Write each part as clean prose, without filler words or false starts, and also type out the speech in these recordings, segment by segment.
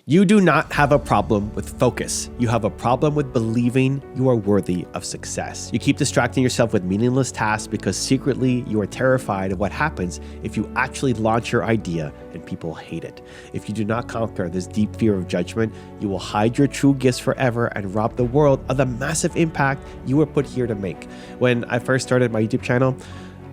You do not have a problem with focus. You have a problem with believing you are worthy of success. You keep distracting yourself with meaningless tasks because secretly you are terrified of what happens if you actually launch your idea and people hate it. If you do not conquer this deep fear of judgment, you will hide your true gifts forever and rob the world of the massive impact you were put here to make. When I first started my YouTube channel,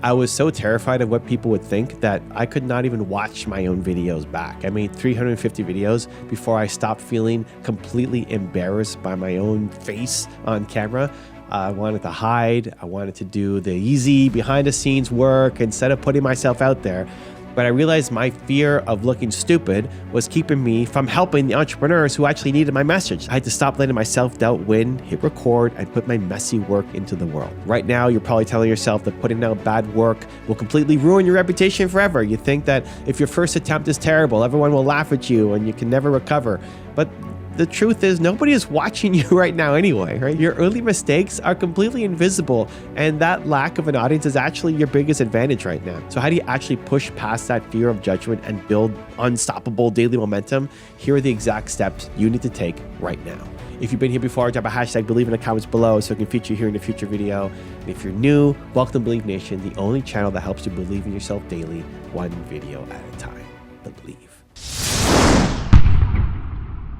I was so terrified of what people would think that I could not even watch my own videos back. I made 350 videos before I stopped feeling completely embarrassed by my own face on camera. I wanted to hide. I wanted to do the easy behind the scenes work instead of putting myself out there. But I realized my fear of looking stupid was keeping me from helping the entrepreneurs who actually needed my message. I had to stop letting my self-doubt win, hit record, and put my messy work into the world. Right now, you're probably telling yourself that putting out bad work will completely ruin your reputation forever. You think that if your first attempt is terrible, everyone will laugh at you and you can never recover. But the truth is, nobody is watching you right now anyway, right? Your early mistakes are completely invisible, and that lack of an audience is actually your biggest advantage right now. So how do you actually push past that fear of judgment and build unstoppable daily momentum? Here are the exact steps you need to take right now. If you've been here before, drop a hashtag Believe in the comments below so I can feature you here in a future video. And if you're new, welcome to Believe Nation, the only channel that helps you believe in yourself daily, one video at a time. Believe.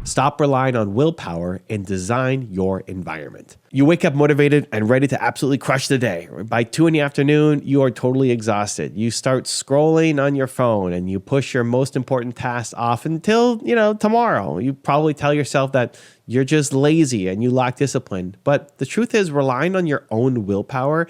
Stop relying on willpower and design your environment. You wake up motivated and ready to absolutely crush the day. By 2 p.m, you are totally exhausted. You start scrolling on your phone and you push your most important tasks off until, tomorrow. You probably tell yourself that you're just lazy and you lack discipline. But the truth is, relying on your own willpower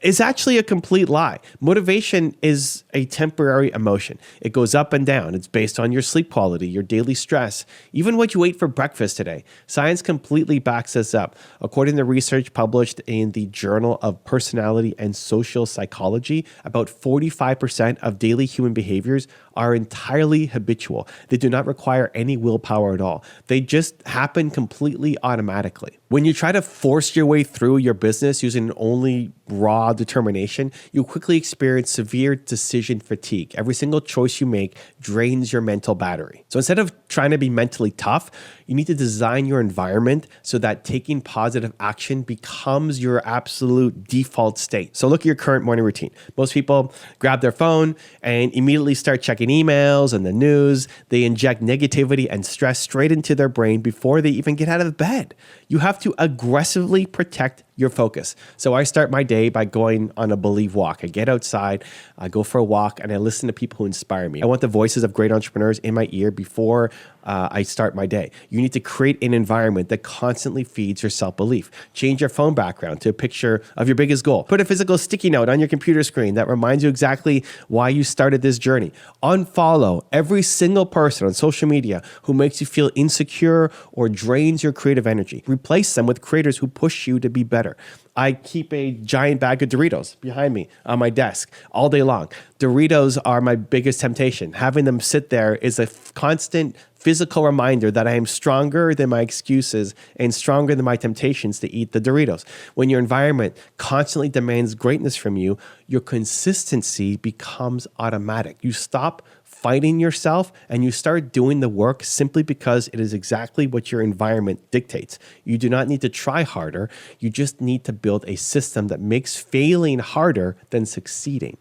is actually a complete lie. Motivation is a temporary emotion. It goes up and down. It's based on your sleep quality, your daily stress, even what you ate for breakfast today. Science completely backs this up. According to research published in the Journal of Personality and Social Psychology, about 45% of daily human behaviors are entirely habitual. They do not require any willpower at all. They just happen completely automatically. When you try to force your way through your business using only raw determination, you quickly experience severe decision fatigue. Every single choice you make drains your mental battery. So instead of trying to be mentally tough, you need to design your environment so that taking positive action becomes your absolute default state. So look at your current morning routine. Most people grab their phone and immediately start checking emails and the news. They inject negativity and stress straight into their brain before they even get out of bed. You have to aggressively protect your focus. So I start my day by going on a believe walk. I get outside, I go for a walk, and I listen to people who inspire me. I want the voices of great entrepreneurs in my ear before I start my day. You need to create an environment that constantly feeds your self-belief. Change your phone background to a picture of your biggest goal. Put a physical sticky note on your computer screen that reminds you exactly why you started this journey. Unfollow every single person on social media who makes you feel insecure or drains your creative energy. Replace them with creators who push you to be better. I keep a giant bag of Doritos behind me on my desk all day long. Doritos are my biggest temptation. Having them sit there is a constant physical reminder that I am stronger than my excuses and stronger than my temptations to eat the Doritos. When your environment constantly demands greatness from you, your consistency becomes automatic. You stop fighting yourself and you start doing the work simply because it is exactly what your environment dictates. You do not need to try harder. You just need to build a system that makes failing harder than succeeding.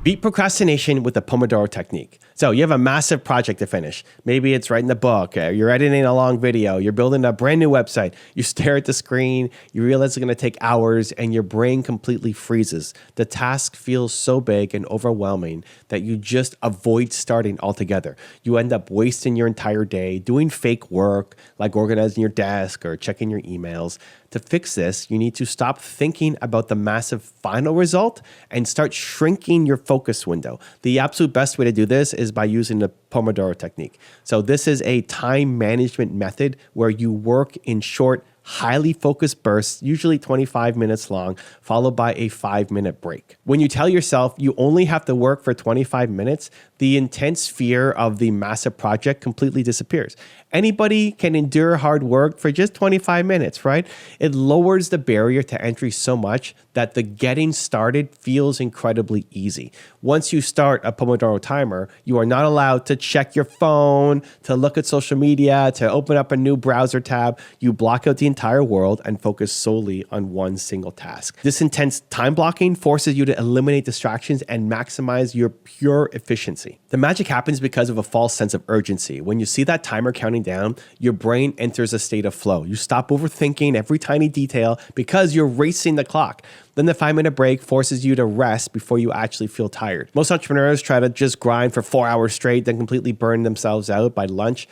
Beat procrastination with the Pomodoro technique. So you have a massive project to finish. Maybe it's writing a book, you're editing a long video, you're building a brand new website. You stare at the screen, you realize it's gonna take hours, and your brain completely freezes. The task feels so big and overwhelming that you just avoid starting altogether. You end up wasting your entire day doing fake work, like organizing your desk or checking your emails. To fix this, you need to stop thinking about the massive final result and start shrinking your focus window. The absolute best way to do this is by using the Pomodoro technique. So this is a time management method where you work in short highly focused bursts, usually 25 minutes long, followed by a 5-minute break. When you tell yourself you only have to work for 25 minutes, the intense fear of the massive project completely disappears. Anybody can endure hard work for just 25 minutes, right? It lowers the barrier to entry so much that the getting started feels incredibly easy. Once you start a Pomodoro timer, you are not allowed to check your phone, to look at social media, to open up a new browser tab. You block out the entire world and focus solely on one single task. This intense time blocking forces you to eliminate distractions and maximize your pure efficiency. The magic happens because of a false sense of urgency. When you see that timer counting down, your brain enters a state of flow. You stop overthinking every tiny detail because you're racing the clock. Then the 5-minute break forces you to rest before you actually feel tired. Most entrepreneurs try to just grind for 4 hours straight, then completely burn themselves out by lunch.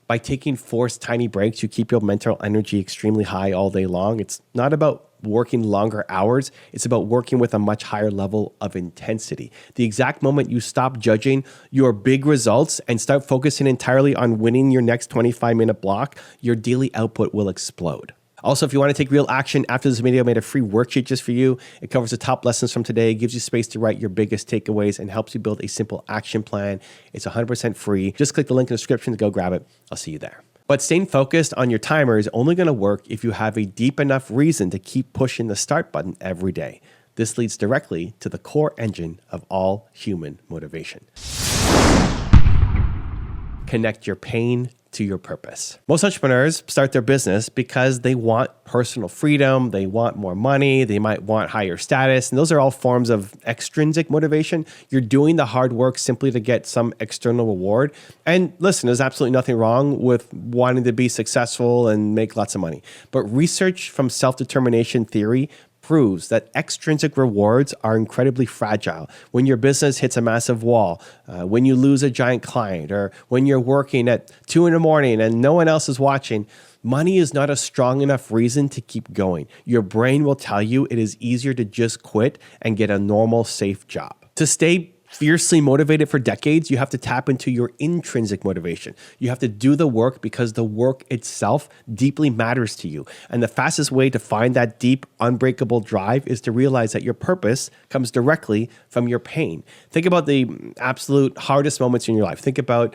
By taking forced tiny breaks, you keep your mental energy extremely high all day long. It's not about working longer hours. It's about working with a much higher level of intensity. The exact moment you stop judging your big results and start focusing entirely on winning your next 25-minute block, your daily output will explode. Also, if you want to take real action after this video, I made a free worksheet just for you. It covers the top lessons from today, gives you space to write your biggest takeaways, and helps you build a simple action plan. It's 100% free. Just click the link in the description to go grab it. I'll see you there. But staying focused on your timer is only going to work if you have a deep enough reason to keep pushing the start button every day. This leads directly to the core engine of all human motivation. Connect your pain to your purpose. Most entrepreneurs start their business because they want personal freedom, they want more money, they might want higher status, and those are all forms of extrinsic motivation. You're doing the hard work simply to get some external reward. And listen, there's absolutely nothing wrong with wanting to be successful and make lots of money. But research from self-determination theory proves that extrinsic rewards are incredibly fragile. When your business hits a massive wall, when you lose a giant client, or when you're working at 2 in the morning and no one else is watching, money is not a strong enough reason to keep going. Your brain will tell you it is easier to just quit and get a normal, safe job. To stay fiercely motivated for decades, you have to tap into your intrinsic motivation. You have to do the work because the work itself deeply matters to you. And the fastest way to find that deep, unbreakable drive is to realize that your purpose comes directly from your pain. Think about the absolute hardest moments in your life. Think about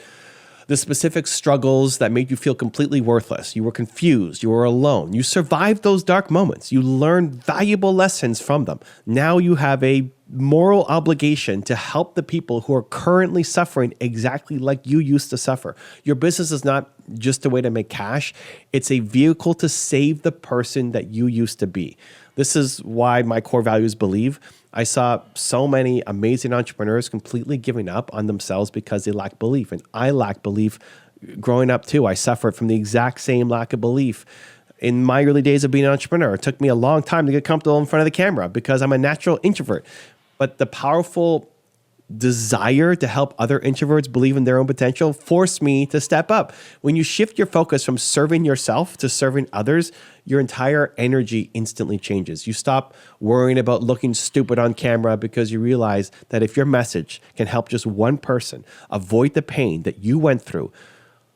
the specific struggles that made you feel completely worthless. You were confused. You were alone. You survived those dark moments. You learned valuable lessons from them. Now you have a moral obligation to help the people who are currently suffering exactly like you used to suffer. Your business is not just a way to make cash. It's a vehicle to save the person that you used to be. This is why my core values believe. I saw so many amazing entrepreneurs completely giving up on themselves because they lack belief. And I lack belief growing up too. I suffered from the exact same lack of belief. In my early days of being an entrepreneur, it took me a long time to get comfortable in front of the camera because I'm a natural introvert. But the powerful desire to help other introverts believe in their own potential forced me to step up. When you shift your focus from serving yourself to serving others, your entire energy instantly changes. You stop worrying about looking stupid on camera because you realize that if your message can help just one person avoid the pain that you went through,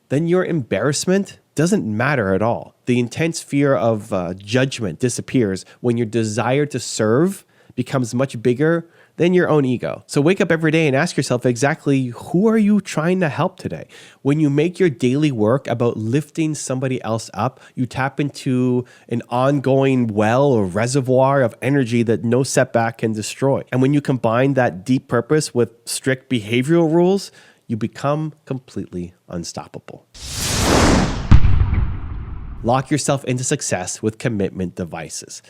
then your embarrassment doesn't matter at all. The intense fear of judgment disappears when your desire to serve becomes much bigger than your own ego. So wake up every day and ask yourself exactly who are you trying to help today? When you make your daily work about lifting somebody else up, you tap into an ongoing well or reservoir of energy that no setback can destroy. And when you combine that deep purpose with strict behavioral rules, you become completely unstoppable. Lock yourself into success with commitment devices.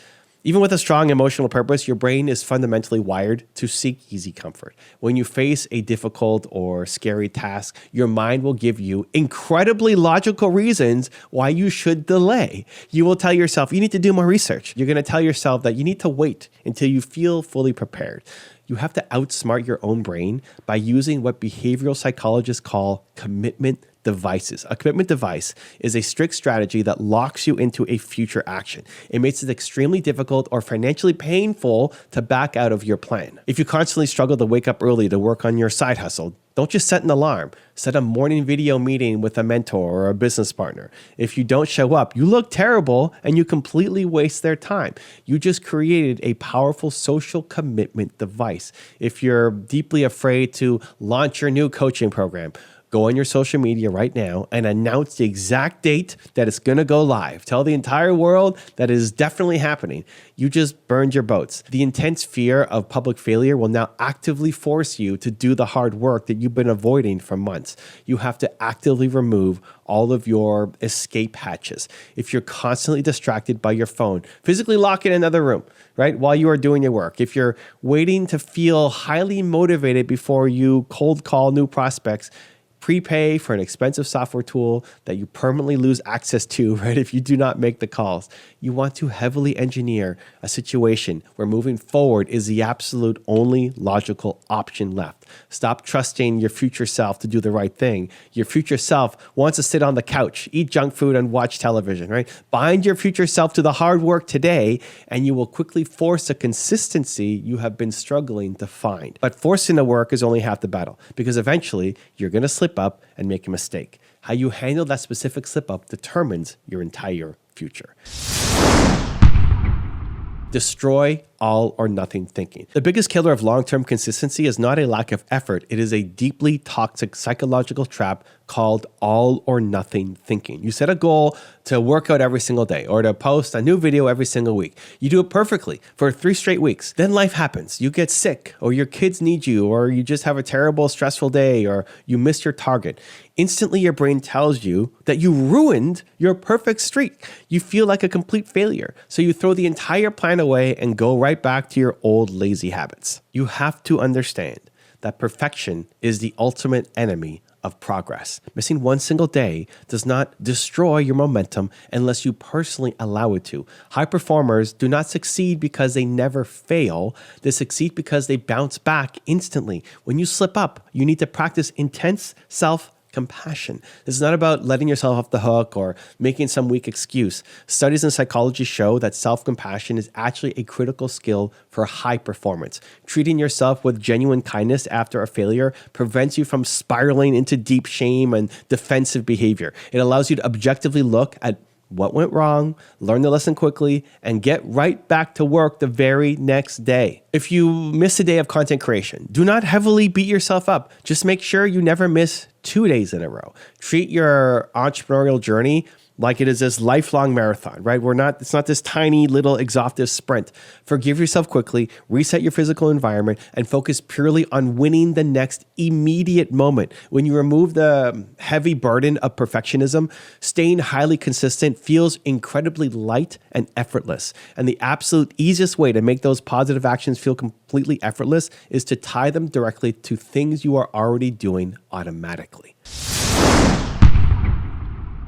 Even with a strong emotional purpose, your brain is fundamentally wired to seek easy comfort. When you face a difficult or scary task, your mind will give you incredibly logical reasons why you should delay. You will tell yourself you need to do more research. You're going to tell yourself that you need to wait until you feel fully prepared. You have to outsmart your own brain by using what behavioral psychologists call commitment devices. A commitment device is a strict strategy that locks you into a future action. It makes it extremely difficult or financially painful to back out of your plan. If you constantly struggle to wake up early to work on your side hustle, Don't just set an alarm. Set a morning video meeting with a mentor or a business partner. If you don't show up, you look terrible and you completely waste their time. You just created a powerful social commitment device. If you're deeply afraid to launch your new coaching program, go on your social media right now and announce the exact date that it's going to go live. Tell the entire world that it is definitely happening. You just burned your boats. The intense fear of public failure will now actively force you to do the hard work that you've been avoiding for months. You have to actively remove all of your escape hatches. If you're constantly distracted by your phone, physically lock it in another room, right, while you are doing your work. If you're waiting to feel highly motivated before you cold call new prospects, prepay for an expensive software tool that you permanently lose access to, right, if you do not make the calls. You want to heavily engineer a situation where moving forward is the absolute only logical option left. Stop trusting your future self to do the right thing. Your future self wants to sit on the couch, eat junk food, and watch television, right? Bind your future self to the hard work today, and you will quickly force a consistency you have been struggling to find. But forcing the work is only half the battle, because eventually you're going to slip up and make a mistake. How you handle that specific slip up determines your entire future. Destroy all or nothing thinking. The biggest killer of long-term consistency is not a lack of effort. It is a deeply toxic psychological trap called all or nothing thinking. You set a goal to work out every single day or to post a new video every single week. You do it perfectly for 3 straight weeks. Then life happens. You get sick, or your kids need you, or you just have a terrible, stressful day, or you miss your target. Instantly, your brain tells you that you ruined your perfect streak. You feel like a complete failure. So you throw the entire plan away and go right back to your old lazy habits. You have to understand that perfection is the ultimate enemy of progress. Missing one single day does not destroy your momentum unless you personally allow it to. High performers do not succeed because they never fail. They succeed because they bounce back instantly. When you slip up, you need to practice intense self-compassion. This is not about letting yourself off the hook or making some weak excuse. Studies in psychology show that self-compassion is actually a critical skill for high performance. Treating yourself with genuine kindness after a failure prevents you from spiraling into deep shame and defensive behavior. It allows you to objectively look at what went wrong, learn the lesson quickly, and get right back to work the very next day. If you miss a day of content creation, do not heavily beat yourself up. Just make sure you never miss 2 days in a row. Treat your entrepreneurial journey like it is this lifelong marathon, right? It's not this tiny little exhaustive sprint. Forgive yourself quickly, reset your physical environment, and focus purely on winning the next immediate moment. When you remove the heavy burden of perfectionism, staying highly consistent feels incredibly light and effortless. And the absolute easiest way to make those positive actions feel completely effortless is to tie them directly to things you are already doing automatically.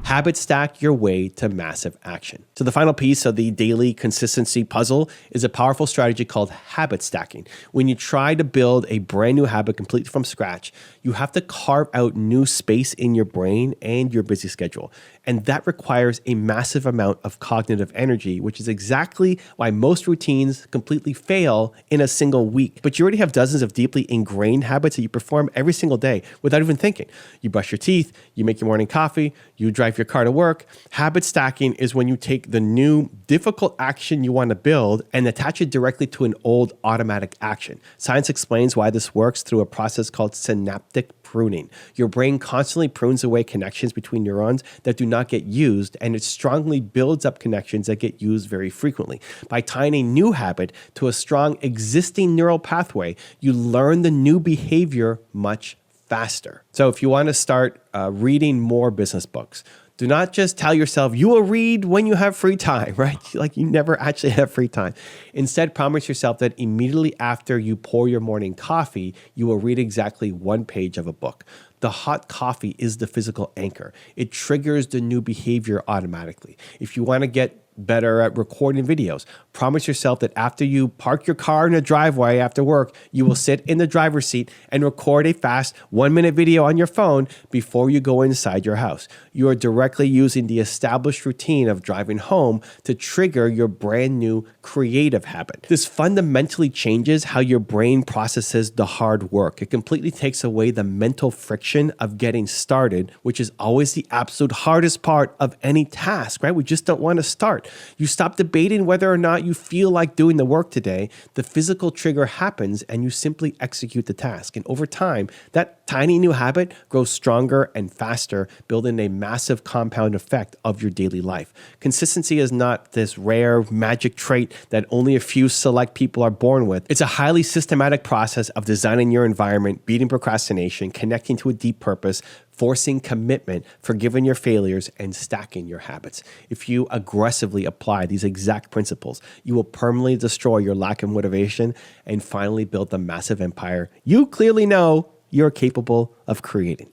Habit stack your way to massive action. So the final piece of the daily consistency puzzle is a powerful strategy called habit stacking. When you try to build a brand new habit completely from scratch, you have to carve out new space in your brain and your busy schedule. And that requires a massive amount of cognitive energy, which is exactly why most routines completely fail in a single week. But you already have dozens of deeply ingrained habits that you perform every single day without even thinking. You brush your teeth, you make your morning coffee, you drive your car to work. Habit stacking is when you take the new difficult action you want to build and attach it directly to an old automatic action. Science explains why this works through a process called synaptic pruning. Your brain constantly prunes away connections between neurons that do not get used, and it strongly builds up connections that get used very frequently. By tying a new habit to a strong existing neural pathway, you learn the new behavior much faster. So if you want to start reading more business books, do not just tell yourself you will read when you have free time, right? Like you never actually have free time. Instead, promise yourself that immediately after you pour your morning coffee, you will read exactly 1 page of a book. The hot coffee is the physical anchor. It triggers the new behavior automatically. If you want to get better at recording videos. Promise yourself that after you park your car in a driveway after work, you will sit in the driver's seat and record a fast 1-minute video on your phone before you go inside your house. You are directly using the established routine of driving home to trigger your brand new creative habit. This fundamentally changes how your brain processes the hard work. It completely takes away the mental friction of getting started, which is always the absolute hardest part of any task, right? We just don't want to start. You stop debating whether or not you feel like doing the work today. The physical trigger happens and you simply execute the task. And over time, that tiny new habit grows stronger and faster, building a massive compound effect of your daily life. Consistency is not this rare magic trait that only a few select people are born with. It's a highly systematic process of designing your environment, beating procrastination, connecting to a deep purpose, forcing commitment, forgiving your failures, and stacking your habits. If you aggressively apply these exact principles, you will permanently destroy your lack of motivation and finally build the massive empire you clearly know you're capable of creating.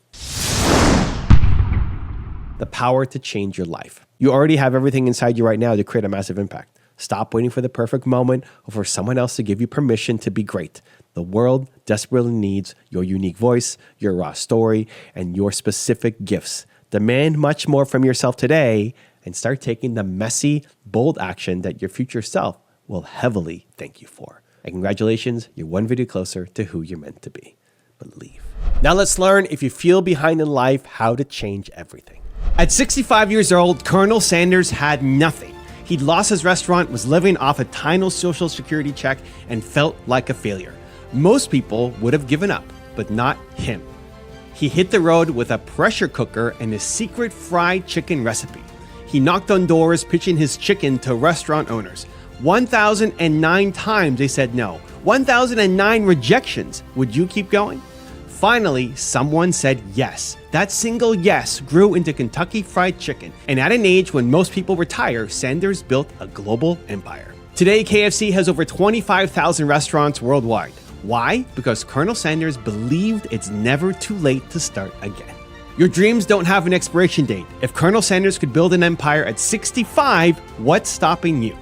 The power to change your life. You already have everything inside you right now to create a massive impact. Stop waiting for the perfect moment or for someone else to give you permission to be great. The world desperately needs your unique voice, your raw story, and your specific gifts. Demand much more from yourself today and start taking the messy, bold action that your future self will heavily thank you for. And congratulations, you're one video closer to who you're meant to be. Believe. Now let's learn, if you feel behind in life, how to change everything. At 65 years old, Colonel Sanders had nothing. He'd lost his restaurant, was living off a tiny social security check, and felt like a failure. Most people would have given up, but not him. He hit the road with a pressure cooker and a secret fried chicken recipe. He knocked on doors pitching his chicken to restaurant owners. 1,009 times they said no. 1,009 rejections. Would you keep going? Finally, someone said yes. That single yes grew into Kentucky Fried Chicken. And at an age when most people retire, Sanders built a global empire. Today, KFC has over 25,000 restaurants worldwide. Why? Because Colonel Sanders believed it's never too late to start again. Your dreams don't have an expiration date. If Colonel Sanders could build an empire at 65, what's stopping you?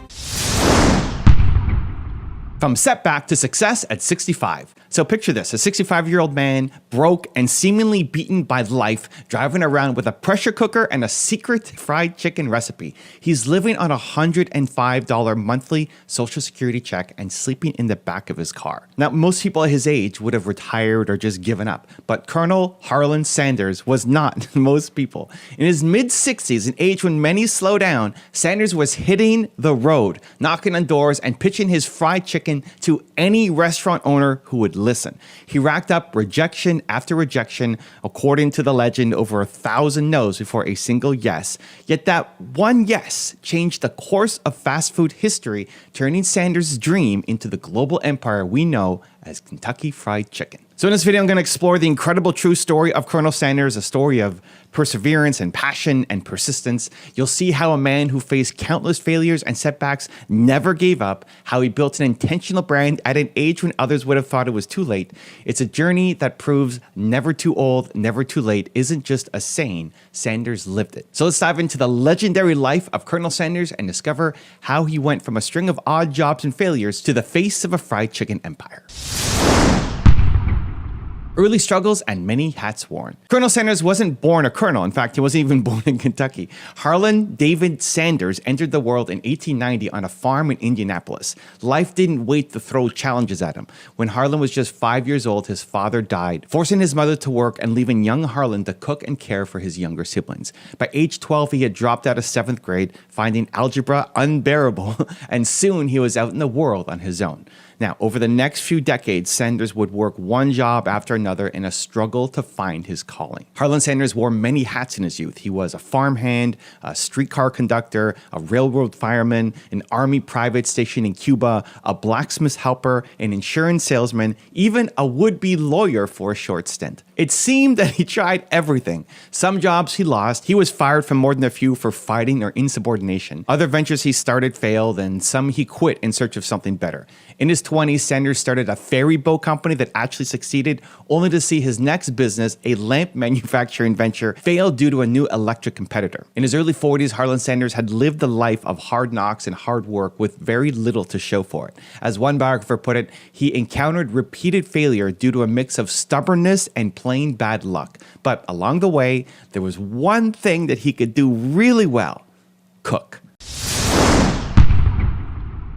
From setback to success at 65. So picture this, a 65-year-old man, broke and seemingly beaten by life, driving around with a pressure cooker and a secret fried chicken recipe. He's living on a $105 monthly Social Security check and sleeping in the back of his car. Now, most people at his age would have retired or just given up, but Colonel Harland Sanders was not most people. In his mid-60s, an age when many slow down, Sanders was hitting the road, knocking on doors and pitching his fried chicken to any restaurant owner who would listen. He racked up rejection after rejection, according to the legend, over 1,000 no's before a single yes. Yet that one yes changed the course of fast food history, turning Sanders' dream into the global empire we know as Kentucky Fried Chicken. So in this video, I'm going to explore the incredible true story of Colonel Sanders, a story of perseverance and passion and persistence. You'll see how a man who faced countless failures and setbacks never gave up, how he built an intentional brand at an age when others would have thought it was too late. It's a journey that proves never too old, never too late isn't just a saying. Sanders lived it. So let's dive into the legendary life of Colonel Sanders and discover how he went from a string of odd jobs and failures to the face of a fried chicken empire. Early struggles and many hats worn. Colonel Sanders wasn't born a colonel. In fact, he wasn't even born in Kentucky. Harland David Sanders entered the world in 1890 on a farm in Indianapolis. Life didn't wait to throw challenges at him. When Harland was just 5 years old, his father died, forcing his mother to work and leaving young Harland to cook and care for his younger siblings. By age 12, he had dropped out of 7th grade, finding algebra unbearable, and soon he was out in the world on his own. Now, over the next few decades, Sanders would work one job after another in a struggle to find his calling. Harland Sanders wore many hats in his youth. He was a farmhand, a streetcar conductor, a railroad fireman, an army private stationed in Cuba, a blacksmith helper, an insurance salesman, even a would-be lawyer for a short stint. It seemed that he tried everything. Some jobs he lost. He was fired from more than a few for fighting or insubordination. Other ventures he started failed, and some he quit in search of something better. In his 20s, Sanders started a ferry boat company that actually succeeded, only to see his next business, a lamp manufacturing venture, fail due to a new electric competitor. In his early 40s, Harland Sanders had lived the life of hard knocks and hard work with very little to show for it. As one biographer put it, he encountered repeated failure due to a mix of stubbornness and plain bad luck. But along the way, there was one thing that he could do really well: cook.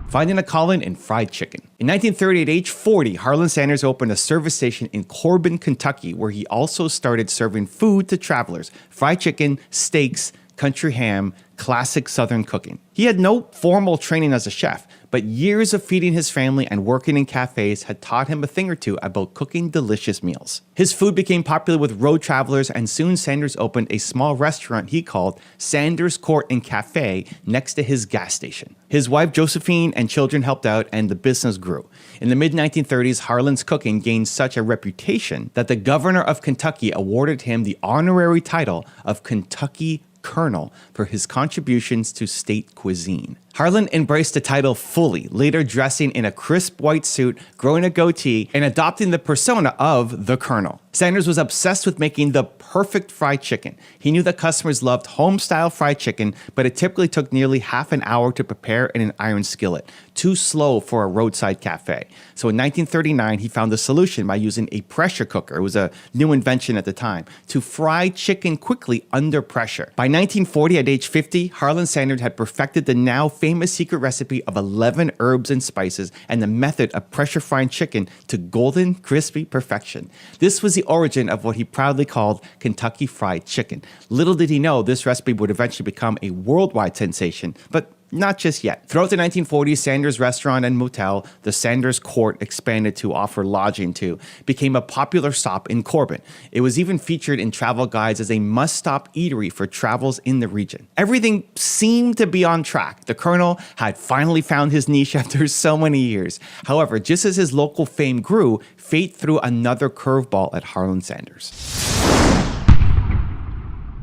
Finding a calling in fried chicken. In 1930, at age 40, Harland Sanders opened a service station in Corbin, Kentucky, where he also started serving food to travelers: fried chicken, steaks, country ham, classic Southern cooking. He had no formal training as a chef, but years of feeding his family and working in cafes had taught him a thing or two about cooking delicious meals. His food became popular with road travelers, and soon Sanders opened a small restaurant he called Sanders Court and Cafe next to his gas station. His wife Josephine and children helped out, and the business grew. In the mid-1930s, Harland's cooking gained such a reputation that the governor of Kentucky awarded him the honorary title of Kentucky Colonel for his contributions to state cuisine. Harland embraced the title fully, later dressing in a crisp white suit, growing a goatee, and adopting the persona of the Colonel. Sanders was obsessed with making the perfect fried chicken. He knew that customers loved home-style fried chicken, but it typically took nearly half an hour to prepare in an iron skillet, too slow for a roadside cafe. So in 1939, he found the solution by using a pressure cooker. It was a new invention at the time, to fry chicken quickly under pressure. By 1940, at age 50, Harland Sanders had perfected the now famous secret recipe of 11 herbs and spices and the method of pressure frying chicken to golden, crispy perfection. This was the origin of what he proudly called Kentucky Fried Chicken. Little did he know this recipe would eventually become a worldwide sensation, but not just yet. Throughout the 1940s, Sanders' restaurant and motel, the Sanders Court, expanded to offer lodging to, became a popular stop in Corbin. It was even featured in travel guides as a must-stop eatery for travels in the region. Everything seemed to be on track. The Colonel had finally found his niche after so many years. However, just as his local fame grew, fate threw another curveball at Harland Sanders.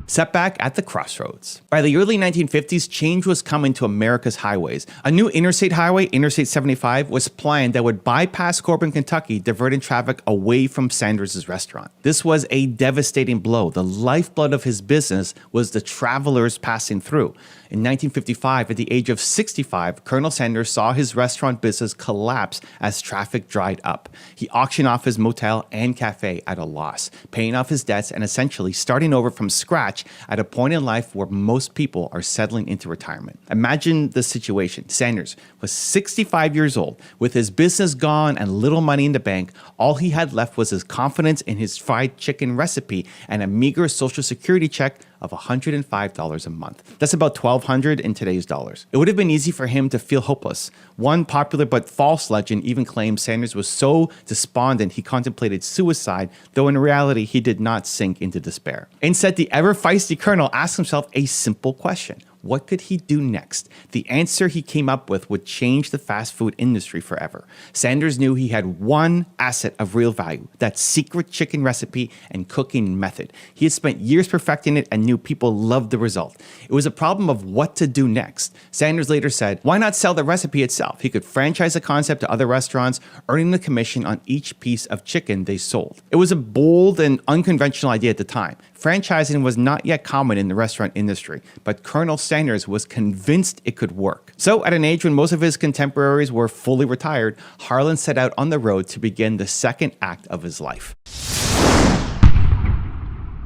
Setback at the crossroads. By the early 1950s, change was coming to America's highways. A new interstate highway, Interstate 75, was planned that would bypass Corbin, Kentucky, diverting traffic away from Sanders' restaurant. This was a devastating blow. The lifeblood of his business was the travelers passing through. In 1955, at the age of 65, Colonel Sanders saw his restaurant business collapse as traffic dried up. He auctioned off his motel and cafe at a loss, paying off his debts and essentially starting over from scratch at a point in life where most people are settling into retirement. Imagine the situation. Sanders was 65 years old. With his business gone and little money in the bank, all he had left was his confidence in his fried chicken recipe and a meager Social Security check of $105 a month. That's about $1,200 in today's dollars. It would have been easy for him to feel hopeless. One popular but false legend even claims Sanders was so despondent he contemplated suicide, though in reality he did not sink into despair. Instead, the ever-feisty Colonel asked himself a simple question. What could he do next? The answer he came up with would change the fast food industry forever. Sanders knew he had one asset of real value, that secret chicken recipe and cooking method. He had spent years perfecting it and knew people loved the result. It was a problem of what to do next. Sanders later said, why not sell the recipe itself? He could franchise the concept to other restaurants, earning the commission on each piece of chicken they sold. It was a bold and unconventional idea at the time. Franchising was not yet common in the restaurant industry, but Colonel Sanders was convinced it could work. So at an age when most of his contemporaries were fully retired, Harland set out on the road to begin the second act of his life.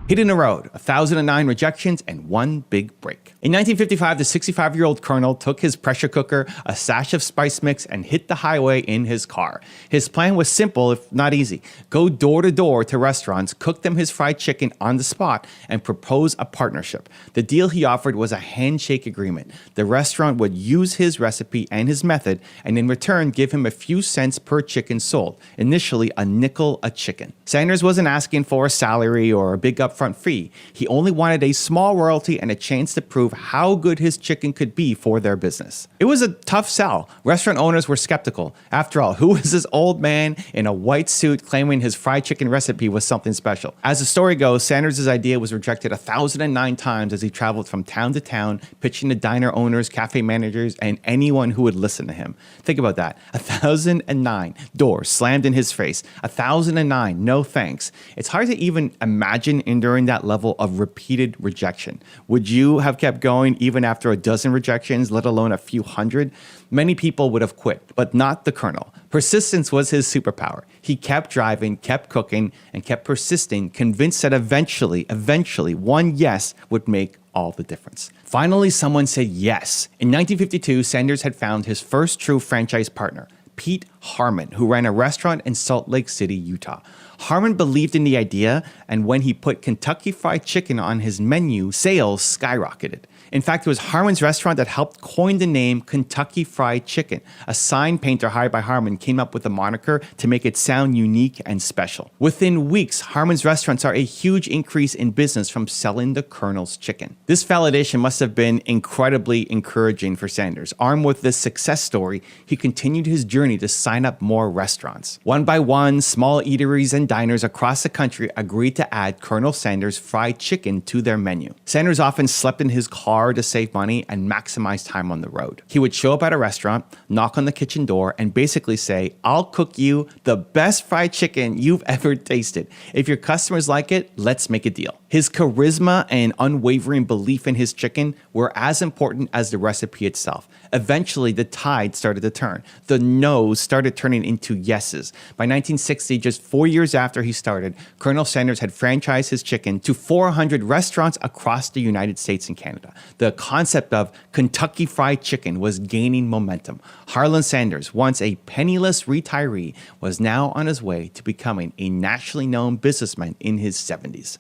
Hitting the road, 1,009 rejections, and one big break. In 1955, the 65-year-old Colonel took his pressure cooker, a sash of spice mix, and hit the highway in his car. His plan was simple, if not easy. Go door to door to restaurants, cook them his fried chicken on the spot, and propose a partnership. The deal he offered was a handshake agreement. The restaurant would use his recipe and his method, and in return give him a few cents per chicken sold, initially a nickel a chicken. Sanders wasn't asking for a salary or a big upfront upfront fee. He only wanted a small royalty and a chance to prove how good his chicken could be for their business. It was a tough sell. Restaurant owners were skeptical. After all, who was this old man in a white suit claiming his fried chicken recipe was something special? As the story goes, Sanders' idea was rejected 1,009 times as he traveled from town to town, pitching to diner owners, cafe managers, and anyone who would listen to him. Think about that. 1,009 doors slammed in his face. 1,009 no thanks. It's hard to even imagine enduring that level of repeated rejection. Would you have kept going even after a dozen rejections, let alone a few hundred? Many people would have quit, but not the Colonel. Persistence was his superpower. He kept driving, kept cooking, and kept persisting, convinced that eventually, one yes would make all the difference. Finally, someone said yes. In 1952, Sanders had found his first true franchise partner, Pete Harmon, who ran a restaurant in Salt Lake City, Utah. Harmon believed in the idea, and when he put Kentucky Fried Chicken on his menu, sales skyrocketed. In fact, it was Harmon's restaurant that helped coin the name Kentucky Fried Chicken. A sign painter hired by Harmon came up with the moniker to make it sound unique and special. Within weeks, Harmon's restaurant saw a huge increase in business from selling the Colonel's chicken. This validation must have been incredibly encouraging for Sanders. Armed with this success story, he continued his journey to sign up more restaurants. One by one, small eateries and diners across the country agreed to add Colonel Sanders fried chicken to their menu. Sanders often slept in his car to save money and maximize time on the road. He would show up at a restaurant, knock on the kitchen door, and basically say, "I'll cook you the best fried chicken you've ever tasted. If your customers like it, let's make a deal." His charisma and unwavering belief in his chicken were as important as the recipe itself. Eventually, the tide started to turn. The no's started turning into yeses. By 1960, just 4 years after he started, Colonel Sanders had franchised his chicken to 400 restaurants across the United States and Canada. The concept of Kentucky Fried Chicken was gaining momentum. Harland Sanders, once a penniless retiree, was now on his way to becoming a nationally known businessman in his 70s.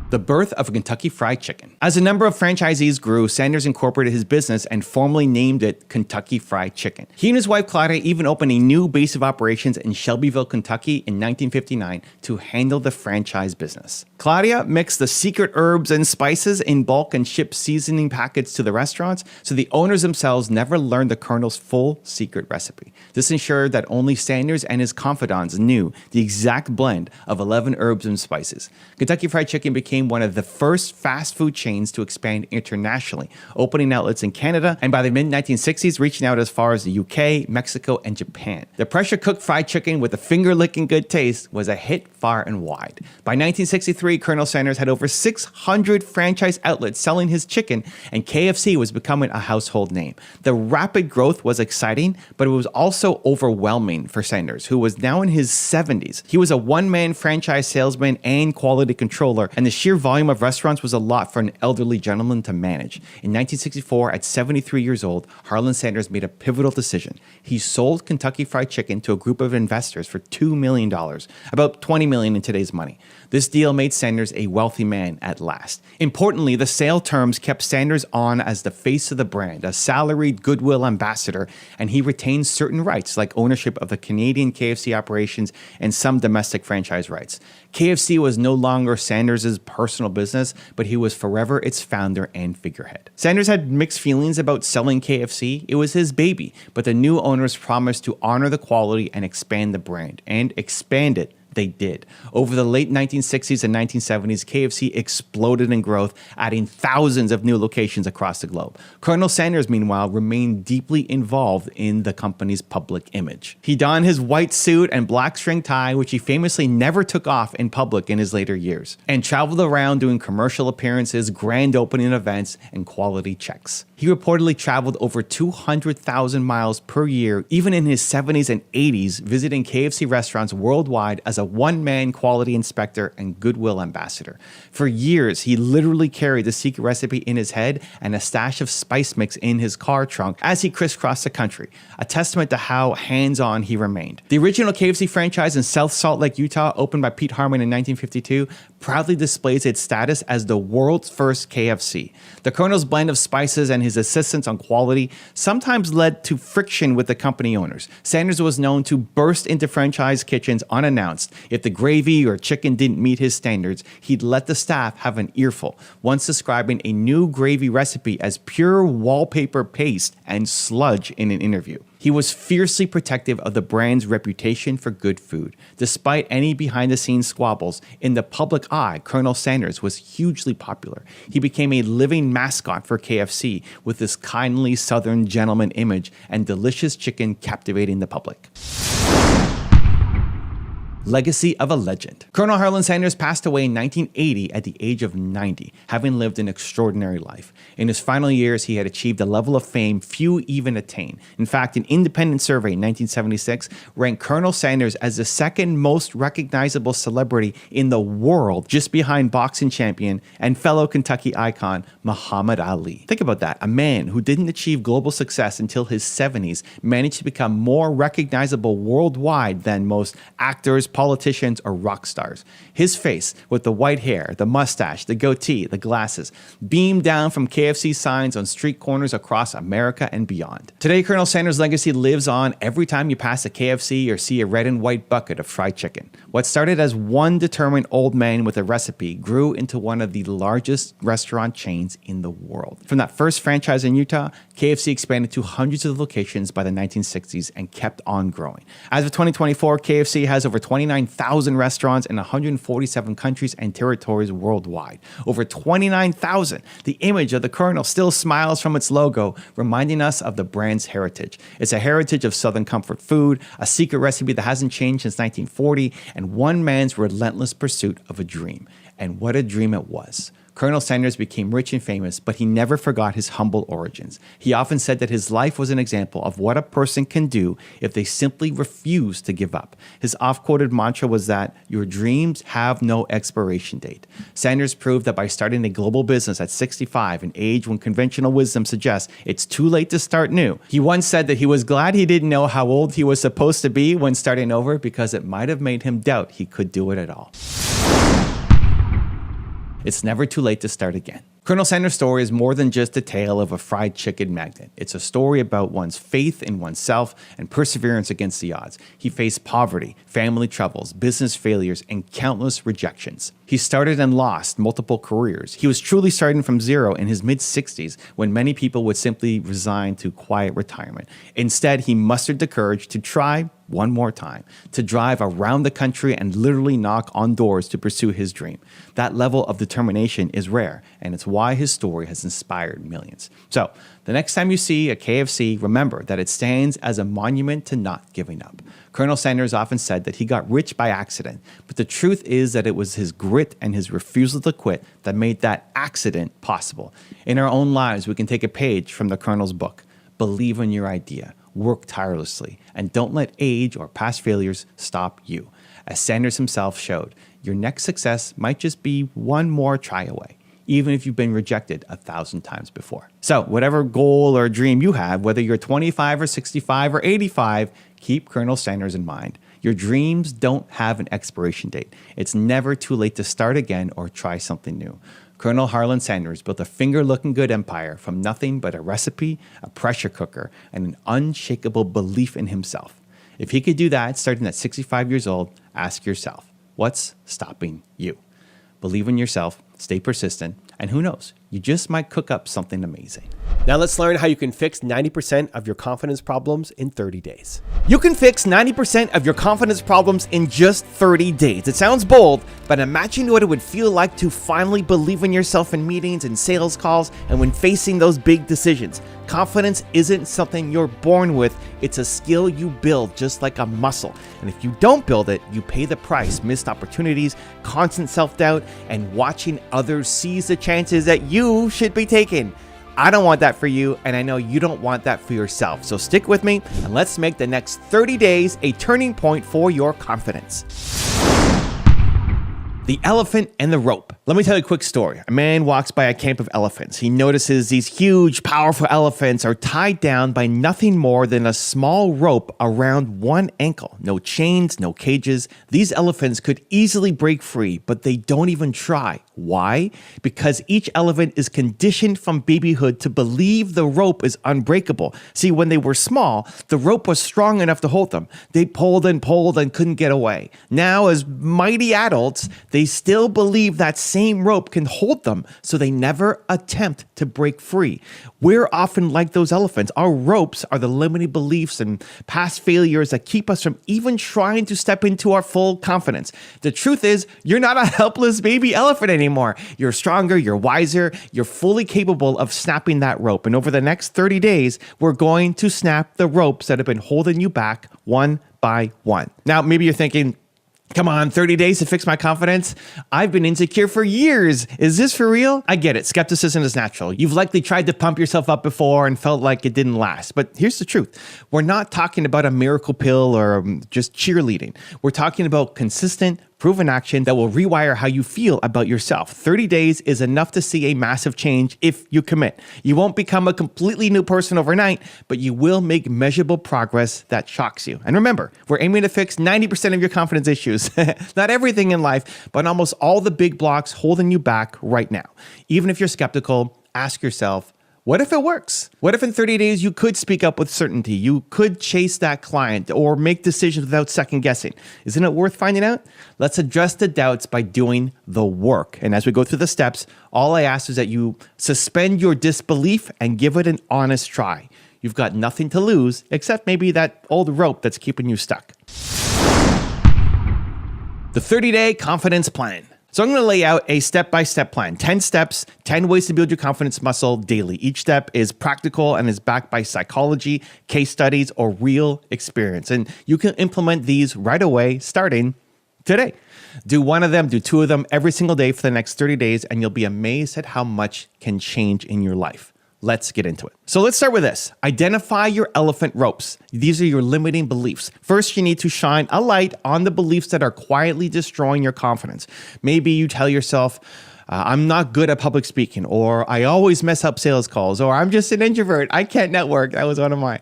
The birth of Kentucky Fried Chicken. As the number of franchisees grew, Sanders incorporated his business and formally named it Kentucky Fried Chicken. He and his wife Claudia even opened a new base of operations in Shelbyville, Kentucky in 1959 to handle the franchise business. Claudia mixed the secret herbs and spices in bulk and shipped seasoning packets to the restaurants, so the owners themselves never learned the Colonel's full secret recipe. This ensured that only Sanders and his confidants knew the exact blend of 11 herbs and spices. Kentucky Fried Chicken became one of the first fast food chains to expand internationally, opening outlets in Canada and by the mid-1960s reaching out as far as the UK, Mexico, and Japan. The pressure-cooked fried chicken with a finger-licking good taste was a hit far and wide. By 1963, Colonel Sanders had over 600 franchise outlets selling his chicken, and KFC was becoming a household name. The rapid growth was exciting, but it was also overwhelming for Sanders, who was now in his 70s. He was a one-man franchise salesman and quality controller, and the sheer volume of restaurants was a lot for an elderly gentleman to manage. In 1964, at 73 years old, Harland Sanders made a pivotal decision. He sold Kentucky Fried Chicken to a group of investors for $2 million, about $20 million in today's money. This deal made Sanders a wealthy man at last. Importantly, the sale terms kept Sanders on as the face of the brand, a salaried goodwill ambassador, and he retained certain rights like ownership of the Canadian KFC operations and some domestic franchise rights. KFC was no longer Sanders' personal business, but he was forever its founder and figurehead. Sanders had mixed feelings about selling KFC. It was his baby, but the new owners promised to honor the quality and expand the brand, and expand it they did. Over the late 1960s and 1970s, KFC exploded in growth, adding thousands of new locations across the globe. Colonel Sanders, meanwhile, remained deeply involved in the company's public image. He donned his white suit and black string tie, which he famously never took off in public in his later years, and traveled around doing commercial appearances, grand opening events, and quality checks. He reportedly traveled over 200,000 miles per year, even in his 70s and 80s, visiting KFC restaurants worldwide as a one-man quality inspector and goodwill ambassador. For years, he literally carried the secret recipe in his head and a stash of spice mix in his car trunk as he crisscrossed the country, a testament to how hands-on he remained. The original KFC franchise in South Salt Lake, Utah, opened by Pete Harmon in 1952, proudly displays its status as the world's first KFC. The Colonel's blend of spices and his assistance on quality sometimes led to friction with the company owners. Sanders was known to burst into franchise kitchens unannounced. If the gravy or chicken didn't meet his standards, he'd let the staff have an earful, once describing a new gravy recipe as pure wallpaper paste and sludge in an interview. He was fiercely protective of the brand's reputation for good food. Despite any behind-the-scenes squabbles, in the public eye, Colonel Sanders was hugely popular. He became a living mascot for KFC with his kindly Southern gentleman image and delicious chicken captivating the public. Legacy of a legend. Colonel Harland Sanders passed away in 1980 at the age of 90, having lived an extraordinary life. In his final years, he had achieved a level of fame few even attain. In fact, an independent survey in 1976 ranked Colonel Sanders as the second most recognizable celebrity in the world, just behind boxing champion and fellow Kentucky icon Muhammad Ali. Think about that. A man who didn't achieve global success until his 70s managed to become more recognizable worldwide than most actors, politicians, or rock stars. His face, with the white hair, the mustache, the goatee, the glasses, beamed down from KFC signs on street corners across America and beyond. Today, Colonel Sanders' legacy lives on every time you pass a KFC or see a red and white bucket of fried chicken. What started as one determined old man with a recipe grew into one of the largest restaurant chains in the world. From that first franchise in Utah, KFC expanded to hundreds of locations by the 1960s and kept on growing. As of 2024, KFC has over 29,000 restaurants in 147 countries and territories worldwide. Over 29,000. The image of the Colonel still smiles from its logo, reminding us of the brand's heritage. It's a heritage of Southern comfort food, a secret recipe that hasn't changed since 1940, and one man's relentless pursuit of a dream. And what a dream it was. Colonel Sanders became rich and famous, but he never forgot his humble origins. He often said that his life was an example of what a person can do if they simply refuse to give up. His oft-quoted mantra was that your dreams have no expiration date. Sanders proved that by starting a global business at 65, an age when conventional wisdom suggests it's too late to start new. He once said that he was glad he didn't know how old he was supposed to be when starting over because it might have made him doubt he could do it at all. It's never too late to start again. Colonel Sanders' story is more than just a tale of a fried chicken magnate. It's a story about one's faith in oneself and perseverance against the odds. He faced poverty, family troubles, business failures, and countless rejections. He started and lost multiple careers. He was truly starting from zero in his mid-60s when many people would simply resign to quiet retirement. Instead, he mustered the courage to try one more time, to drive around the country and literally knock on doors to pursue his dream. That level of determination is rare, and it's why his story has inspired millions. So, the next time you see a KFC, remember that it stands as a monument to not giving up. Colonel Sanders often said that he got rich by accident, but the truth is that it was his grit and his refusal to quit that made that accident possible. In our own lives, we can take a page from the Colonel's book. Believe in your idea, work tirelessly, and don't let age or past failures stop you. As Sanders himself showed, your next success might just be one more try away, even if you've been rejected 1,000 times before. So whatever goal or dream you have, whether you're 25 or 65 or 85, keep Colonel Sanders in mind. Your dreams don't have an expiration date. It's never too late to start again or try something new. Colonel Harland Sanders built a finger-looking-good empire from nothing but a recipe, a pressure cooker, and an unshakable belief in himself. If he could do that starting at 65 years old, ask yourself, what's stopping you? Believe in yourself, stay persistent, and who knows, you just might cook up something amazing. Now let's learn how you can fix 90% of your confidence problems in 30 days. You can fix 90% of your confidence problems in just 30 days. It sounds bold, but imagine what it would feel like to finally believe in yourself in meetings and sales calls and when facing those big decisions. Confidence isn't something you're born with, it's a skill you build just like a muscle. And if you don't build it, you pay the price: missed opportunities, constant self-doubt, and watching others seize the chances that you should be taking. I don't want that for you, and I know you don't want that for yourself. So stick with me, and let's make the next 30 days a turning point for your confidence. The elephant and the rope. Let me tell you a quick story. A man walks by a camp of elephants. He notices these huge, powerful elephants are tied down by nothing more than a small rope around one ankle. No chains, no cages. These elephants could easily break free, but they don't even try. Why? Because each elephant is conditioned from babyhood to believe the rope is unbreakable. See, when they were small, the rope was strong enough to hold them. They pulled and couldn't get away. Now, as mighty adults, they still believe that same rope can hold them, so they never attempt to break free. We're often like those elephants. Our ropes are the limiting beliefs and past failures that keep us from even trying to step into our full confidence. The truth is, you're not a helpless baby elephant anymore. You're stronger, you're wiser, you're fully capable of snapping that rope. And over the next 30 days, we're going to snap the ropes that have been holding you back one by one. Now, maybe you're thinking, come on, 30 days to fix my confidence? I've been insecure for years. Is this for real? I get it. Skepticism is natural. You've likely tried to pump yourself up before and felt like it didn't last. But here's the truth. We're not talking about a miracle pill or just cheerleading. We're talking about consistent, proven action that will rewire how you feel about yourself. 30 days is enough to see a massive change if you commit. You won't become a completely new person overnight, but you will make measurable progress that shocks you. And remember, we're aiming to fix 90% of your confidence issues. Not everything in life, but almost all the big blocks holding you back right now. Even if you're skeptical, ask yourself, what if it works? What if in 30 days you could speak up with certainty? You could chase that client or make decisions without second guessing. Isn't it worth finding out? Let's address the doubts by doing the work. And as we go through the steps, all I ask is that you suspend your disbelief and give it an honest try. You've got nothing to lose except maybe that old rope that's keeping you stuck. The 30-day confidence plan. So I'm going to lay out a step-by-step plan, 10 steps, 10 ways to build your confidence muscle daily. Each step is practical and is backed by psychology, case studies, or real experience. And you can implement these right away, starting today. Do one of them, do two of them every single day for the next 30 days, and you'll be amazed at how much can change in your life. Let's get into it. So let's start with this. Identify your elephant ropes. These are your limiting beliefs. First, you need to shine a light on the beliefs that are quietly destroying your confidence. Maybe you tell yourself, I'm not good at public speaking, or I always mess up sales calls, or I'm just an introvert. I can't network. That was one of mine.